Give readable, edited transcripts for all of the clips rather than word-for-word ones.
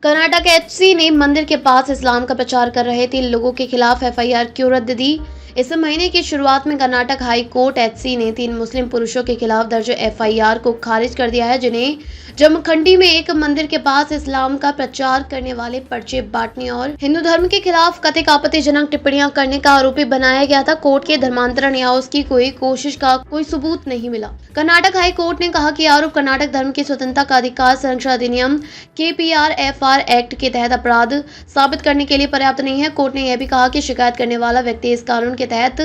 Karnataka HC ने मंदिर के पास इस्लाम का प्रचार कर रहे 3 लोगों के खिलाफ एफआईआर क्यों रद्द दी। इस महीने की शुरुआत में कर्नाटक हाई कोर्ट एचसी ने 3 मुस्लिम पुरुषों के खिलाफ दर्ज एफआईआर को खारिज कर दिया है, जिन्हें जमखंडी में एक मंदिर के पास इस्लाम का प्रचार करने वाले पर्चे बांटने और हिंदू धर्म के खिलाफ कथित आपत्तिजनक टिप्पणियां करने का आरोपी बनाया गया था। कोर्ट के धर्मांतरण या उसकी कोई कोशिश का कोई सबूत नहीं मिला। कर्नाटक हाई कोर्ट ने कहा कि आरोप कर्नाटक धर्म की स्वतंत्रता का अधिकार संरक्षण अधिनियम KPRFR एक्ट के तहत अपराध साबित करने के लिए पर्याप्त नहीं है। कोर्ट ने यह भी कहा कि शिकायत करने वाला व्यक्ति इस कानून के तहत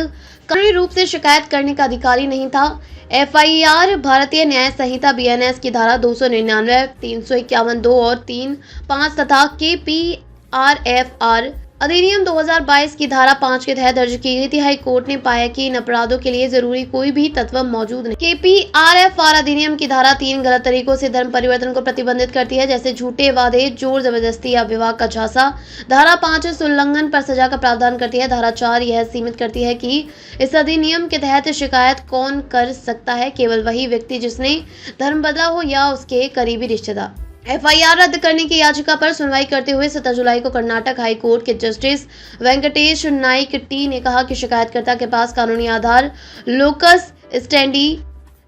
कानूनी रूप से शिकायत करने का अधिकारी नहीं था। एफआईआर भारतीय न्याय संहिता BNS की धारा 299, 351(2) और 3(5) तथा KPRFR अधिनियम 2022 की धारा 5 के तहत दर्ज की गई थी। हाई कोर्ट ने पाया कि इन अपराधों के लिए जरूरी कोई भी तत्व मौजूद नहीं। KPRFR अधिनियम की धारा 3 गलत तरीकों से धर्म परिवर्तन को प्रतिबंधित करती है, जैसे झूठे वादे, जोर जबरदस्ती या विवाह का झांसा। धारा 5 इस उल्लंघन पर सजा का प्रावधान करती है। धारा 4 यह सीमित करती है कि इस अधिनियम के तहत शिकायत कौन कर सकता है, केवल वही व्यक्ति जिसने धर्म बदला हो या उसके करीबी रिश्तेदार। एफआईआर रद्द करने की याचिका पर सुनवाई करते हुए 17 जुलाई को कर्नाटक हाई कोर्ट के जस्टिस वेंकटेश नाइक टी ने कहा कि शिकायतकर्ता के पास कानूनी आधार लोकस स्टैंडी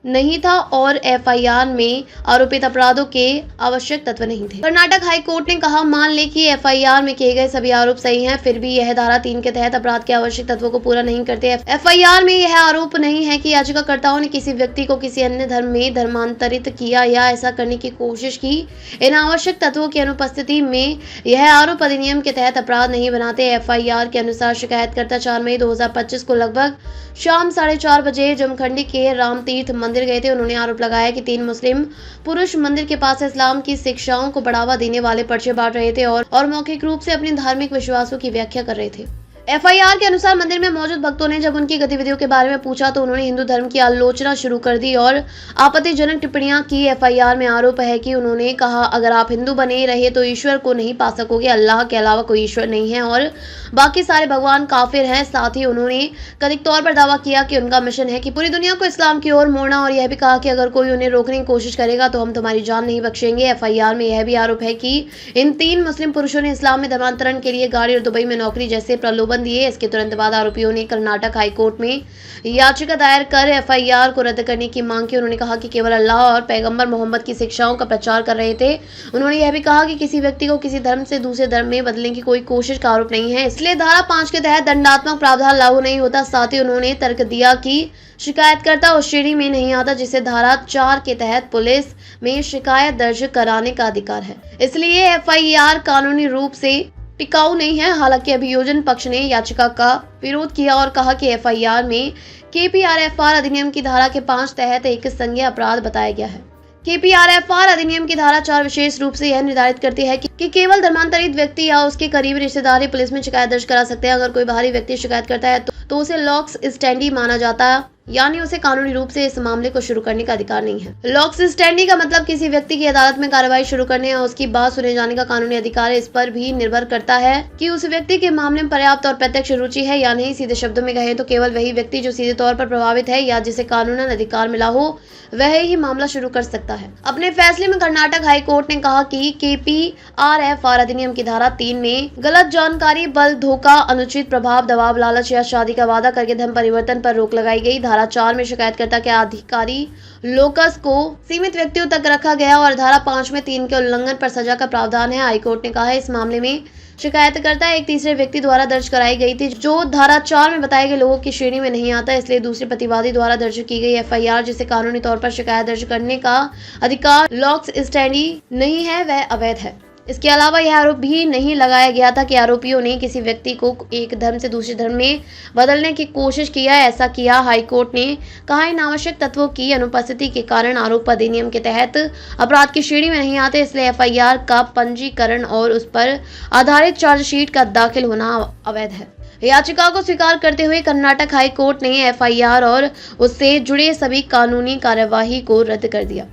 नहीं था और एफआईआर में आरोपित अपराधों के आवश्यक तत्व नहीं थे। कर्नाटक हाई कोर्ट ने कहा, मान ले कि एफआईआर में किए गए सभी आरोप सही हैं, फिर भी यह धारा 3 के तहत अपराध के आवश्यक तत्वों को पूरा नहीं करते। एफआईआर में यह आरोप नहीं है कि याचिकाकर्ताओं ने किसी व्यक्ति को किसी अन्य धर्म में धर्मांतरित किया या ऐसा करने की कोशिश की। इन आवश्यक तत्वों की अनुपस्थिति में यह आरोप अधिनियम के तहत अपराध नहीं बनाते। एफआईआर के अनुसार शिकायतकर्ता 4 मई 2025 को लगभग शाम 4:30 बजे जमखंडी के रामतीर्थ मंदिर गए थे। उन्होंने आरोप लगाया कि 3 मुस्लिम पुरुष मंदिर के पास इस्लाम की शिक्षाओं को बढ़ावा देने वाले पर्चे बांट रहे थे और मौखिक रूप से अपने धार्मिक विश्वासों की व्याख्या कर रहे थे। एफआईआर के अनुसार मंदिर में मौजूद भक्तों ने जब उनकी गतिविधियों के बारे में पूछा तो उन्होंने हिंदू धर्म की आलोचना शुरू कर दी और आपत्तिजनक टिप्पणियां की। एफआईआर में आरोप है कि उन्होंने कहा, अगर आप हिंदू बने रहे तो ईश्वर को नहीं पा सकोगे, अल्लाह के अलावा कोई ईश्वर नहीं है और बाकी सारे भगवान काफिर हैं। साथ ही उन्होंने कथित तौर पर दावा किया कि उनका मिशन है कि पूरी दुनिया को इस्लाम की ओर मोड़ना और यह भी कहा कि अगर कोई उन्हें रोकने की कोशिश करेगा तो हम तुम्हारी जान नहीं बख्शेंगे। एफआईआर में यह भी आरोप है कि इन 3 मुस्लिम पुरुषों ने इस्लाम में धर्मांतरण के लिए गाड़ी और दुबई में नौकरी जैसे प्रलोभन दिए। इसके तुरंत बाद आरोपियों ने कर्नाटक हाई कोर्ट में याचिका दायर कर एफआईआर को रद्द करने की मांग की। उन्होंने कहा कि केवल अल्लाह और पैगंबर मोहम्मद की शिक्षाओं का प्रचार कर रहे थे। उन्होंने यह भी कहा कि किसी व्यक्ति को किसी धर्म से दूसरे धर्म में बदलने की कोई कोशिश का आरोप नहीं है, इसलिए धारा 5 के तहत दंडात्मक प्रावधान लागू नहीं होता। साथ ही उन्होंने तर्क दिया कि शिकायतकर्ता उस श्रेणी में नहीं आता जिसे धारा 4 के तहत पुलिस में शिकायत दर्ज कराने का अधिकार है, इसलिए एफआईआर कानूनी रूप से टिकाऊ नहीं है। हालांकि अभियोजन पक्ष ने याचिका का विरोध किया और कहा कि एफआईआर में KPRFR अधिनियम की धारा के 5 तहत एक संज्ञेय अपराध बताया गया है। KPRFR अधिनियम की धारा 4 विशेष रूप से यह निर्धारित करती है कि केवल धर्मांतरित व्यक्ति या उसके करीबी रिश्तेदार ही पुलिस में शिकायत दर्ज करा सकते हैं। अगर कोई बाहरी व्यक्ति शिकायत करता है तो उसे लॉक्स स्टैंडी माना जाता है, यानी उसे कानूनी रूप से इस मामले को शुरू करने का अधिकार नहीं है। लॉक्स स्टैंडी का मतलब किसी व्यक्ति की अदालत में कार्रवाई शुरू करने या उसकी बात सुने जाने का कानूनी अधिकार है। इस पर भी निर्भर करता है कि उस व्यक्ति के मामले में पर्याप्त और प्रत्यक्ष रुचि है या नहीं। सीधे शब्दों में कहें तो केवल वही व्यक्ति जो सीधे तौर पर प्रभावित है या जिसे कानूनन अधिकार मिला हो वह ही मामला शुरू कर सकता है। अपने फैसले में कर्नाटक हाई कोर्ट ने कहा कि KPRFR अधिनियम की धारा 3 में गलत जानकारी, बल, धोखा, अनुचित प्रभाव, दबाव, लालच या शादी का वादा करके धर्म परिवर्तन पर रोक लगाई गई। धारा 4 में शिकायतकर्ता के अधिकारी लोकस को सीमित व्यक्तियों तक रखा गया और धारा 5 में 3 के उल्लंघन पर सजा का प्रावधान है। हाईकोर्ट ने कहा है, इस मामले में शिकायतकर्ता एक तीसरे व्यक्ति द्वारा दर्ज कराई गई थी जो धारा 4 में बताए गए लोगों की श्रेणी में नहीं आता, इसलिए दूसरे प्रतिवादी द्वारा दर्ज की गई एफआईआर जिसे कानूनी तौर पर शिकायत दर्ज करने का अधिकार लॉक्स स्टैंडी नहीं है, वह अवैध है। इसके अलावा यह आरोप भी नहीं लगाया गया था कि आरोपियों ने किसी व्यक्ति को एक धर्म से दूसरे धर्म में बदलने की कोशिश किया। ऐसा किया हाईकोर्ट ने कहा, इन आवश्यक तत्वों की अनुपस्थिति के कारण आरोप अधिनियम के तहत अपराध की श्रेणी में नहीं आते, इसलिए एफआईआर का पंजीकरण और उस पर आधारित चार्जशीट का दाखिल होना अवैध है। याचिका को स्वीकार करते हुए कर्नाटक हाई कोर्ट ने एफआईआर और उससे जुड़े सभी कानूनी कार्यवाही को रद्द कर दिया।